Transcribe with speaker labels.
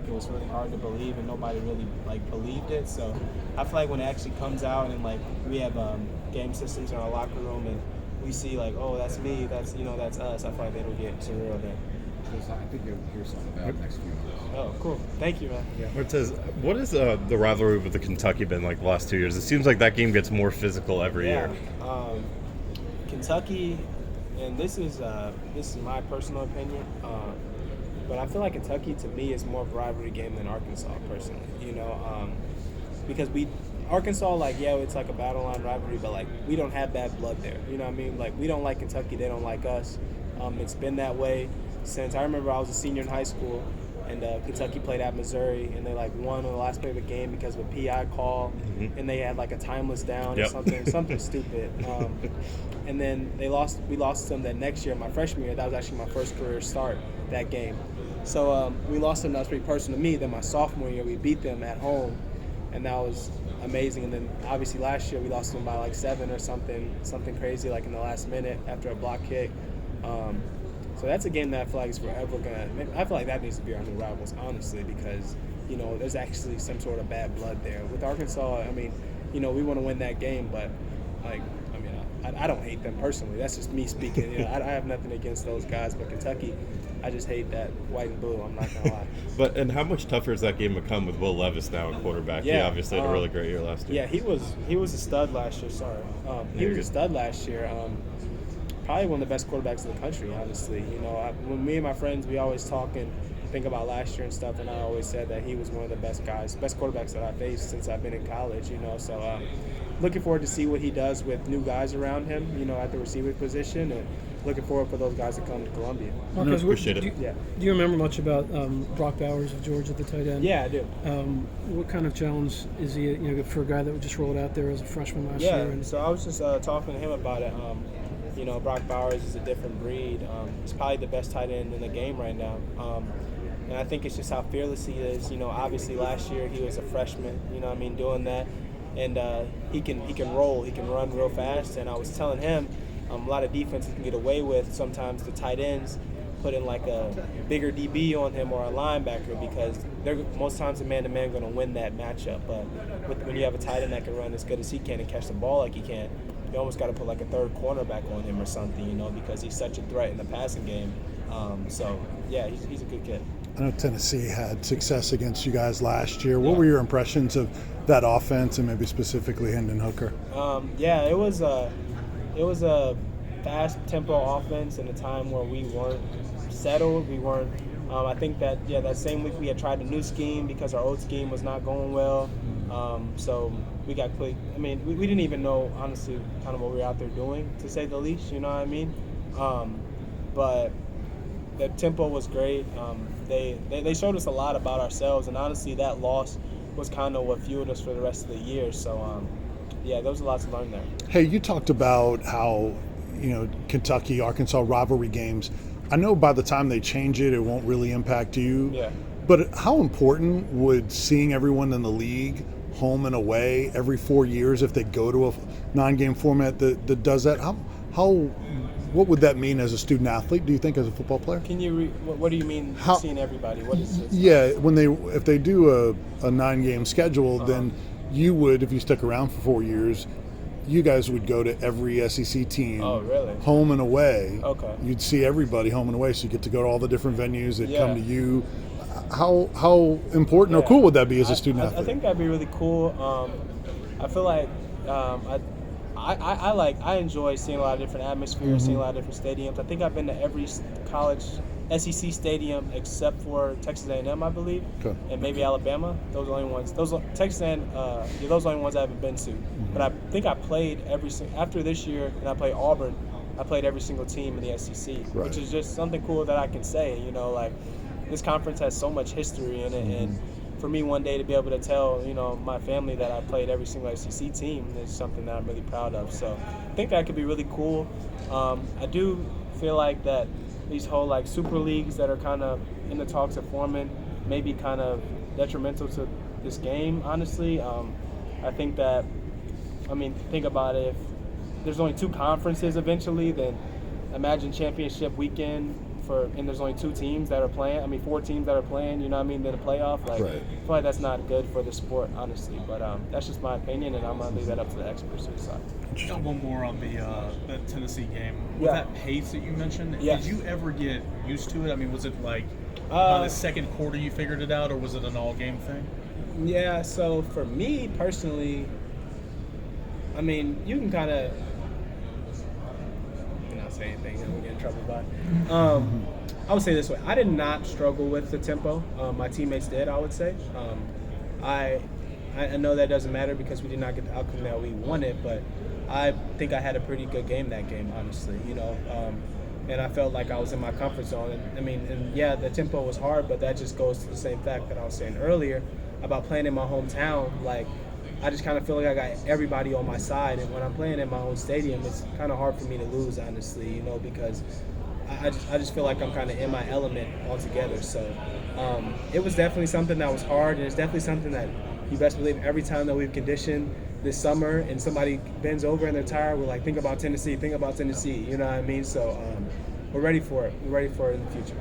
Speaker 1: Like, it was really hard to believe, and nobody really like believed it. So I feel like when it actually comes out, and like we have game systems in our locker room, and we see like, oh, that's me, that's us. I feel like it'll get surreal then.
Speaker 2: I think you'll hear something about it next few months.
Speaker 1: Oh, cool. Thank you, man. Yeah.
Speaker 3: Martez, what is the rivalry with the Kentucky been like the last 2 years? It seems like that game gets more physical every year.
Speaker 1: Kentucky, and this is my personal opinion, but I feel like Kentucky to me is more of a rivalry game than Arkansas personally. Because Arkansas, like, yeah, it's like a battle line rivalry, but like we don't have bad blood there. You know what I mean? Like, we don't like Kentucky, they don't like us. It's been that way since I remember I was a senior in high school, and Kentucky played at Missouri, and they like won on the last play of the game because of a PI call, and they had like a timeless down or something stupid. And then we lost to them that next year, my freshman year. That was actually my first career start, that game. So we lost them. That was pretty personal to me. Then my sophomore year, we beat them at home, and that was amazing. And then obviously last year we lost them by like 7 or something crazy, like in the last minute after a block kick. So that's a game that I feel like is forever I feel like that needs to be our new rivals, honestly, because there's actually some sort of bad blood there. With Arkansas, I mean, we want to win that game, but like, I don't hate them personally. That's just me speaking. I have nothing against those guys, but Kentucky, I just hate that white and blue. I'm not gonna lie.
Speaker 3: And how much tougher has that game become with Will Levis now in quarterback?
Speaker 1: Yeah,
Speaker 3: he obviously had a really great year last year.
Speaker 1: Yeah, he was a stud last year. Sorry, he was a stud last year. Probably one of the best quarterbacks in the country, honestly. When me and my friends, we always talk and think about last year and stuff, and I always said that he was one of the best quarterbacks that I faced since I've been in college. So looking forward to see what he does with new guys around him, at the receiver position, and looking forward for those guys to come to Columbia.
Speaker 4: Marcus,
Speaker 3: appreciate it.
Speaker 4: Do you remember much about Brock Bowers of Georgia, the tight end?
Speaker 1: Yeah, I do.
Speaker 4: What kind of challenge is he, for a guy that just rolled out there as a freshman last year?
Speaker 1: Yeah, so I was just talking to him about it. Brock Bowers is a different breed. He's probably the best tight end in the game right now. And I think it's just how fearless he is. Obviously last year he was a freshman, doing that. And he can roll, he can run real fast. And I was telling him a lot of defenses can get away with sometimes the tight ends putting like a bigger DB on him or a linebacker, because they're most times the man-to-man going to win that matchup. But when you have a tight end that can run as good as he can and catch the ball like he can, you almost got to put like a third cornerback on him or something, because he's such a threat in the passing game. So, yeah, he's a good kid.
Speaker 5: I know Tennessee had success against you guys last year. What were your impressions of that offense, and maybe specifically Hendon Hooker?
Speaker 1: It was a fast tempo offense in a time where we weren't settled. We weren't. I think that that same week we had tried a new scheme because our old scheme was not going well. So we got quick. I mean, we didn't even know, honestly, kind of what we were out there doing, to say the least. You know what I mean? But the tempo was great. They showed us a lot about ourselves, and honestly, that loss was kind of what fueled us for the rest of the year. So, there was a lot to learn there.
Speaker 5: Hey, you talked about how, Kentucky, Arkansas rivalry games. I know by the time they change it, it won't really impact you.
Speaker 1: Yeah.
Speaker 5: But how important would seeing everyone in the league home and away every 4 years, if they go to a 9-game format that does that, what would that mean as a student athlete, do you think, as a football player?
Speaker 1: Can you what do you mean seeing everybody? What is this?
Speaker 5: Yeah, if they do a 9-game schedule, then you would, if you stuck around for 4 years, you guys would go to every SEC team.
Speaker 1: Oh, really?
Speaker 5: Home and away.
Speaker 1: Okay.
Speaker 5: You'd see everybody home and away, so you get to go to all the different venues that come to you. How important or cool would that be as a student athlete?
Speaker 1: I think that'd be really cool. I feel like I enjoy seeing a lot of different atmospheres, seeing a lot of different stadiums. I think I've been to every college SEC stadium except for Texas A&M, I believe, and maybe Alabama. Those are the only ones. Texas A&M, those are the only ones I haven't been to. But I think I played after this year, and I played Auburn. I played every single team in the SEC, which is just something cool that I can say. This conference has so much history in it, and for me one day to be able to tell my family that I played every single SEC team is something that I'm really proud of. So I think that could be really cool. I do feel like that these whole super leagues that are kind of in the talks of forming may be kind of detrimental to this game, honestly. I think that, think about it, if there's only 2 conferences eventually, then imagine championship weekend and there's only 2 teams that are playing. I mean, 4 teams that are playing. You know what I mean? In the playoff, like
Speaker 5: Right.
Speaker 1: I feel like that's not good for the sport, honestly. But that's just my opinion, and I'm gonna leave that up to the experts to decide.
Speaker 6: Got one more on the Tennessee game. With
Speaker 1: Yeah.
Speaker 6: that pace that you mentioned,
Speaker 1: Yes.
Speaker 6: did you ever get used to it? I mean, was it like by the second quarter you figured it out, or was it an all-game thing?
Speaker 1: Yeah. So for me personally, I mean, you can kind of. Not say anything that we get in trouble by. I would say this way: I did not struggle with the tempo. My teammates did. I would say. I know that doesn't matter because we did not get the outcome that we wanted, but I think I had a pretty good game that game, honestly. You know, and I felt like I was in my comfort zone. And, I mean, and yeah, the tempo was hard, but that just goes to the same fact that I was saying earlier about playing in my hometown. Like, I just kind of feel like I got everybody on my side, and when I'm playing in my own stadium, it's kind of hard for me to lose, honestly, you know, because I just feel like I'm kind of in my element altogether. So it was definitely something that was hard, and it's definitely something that you best believe every time that we've conditioned this summer and somebody bends over and they're tired, we're like, think about Tennessee, you know what I mean? So we're ready for it. We're ready for it in the future.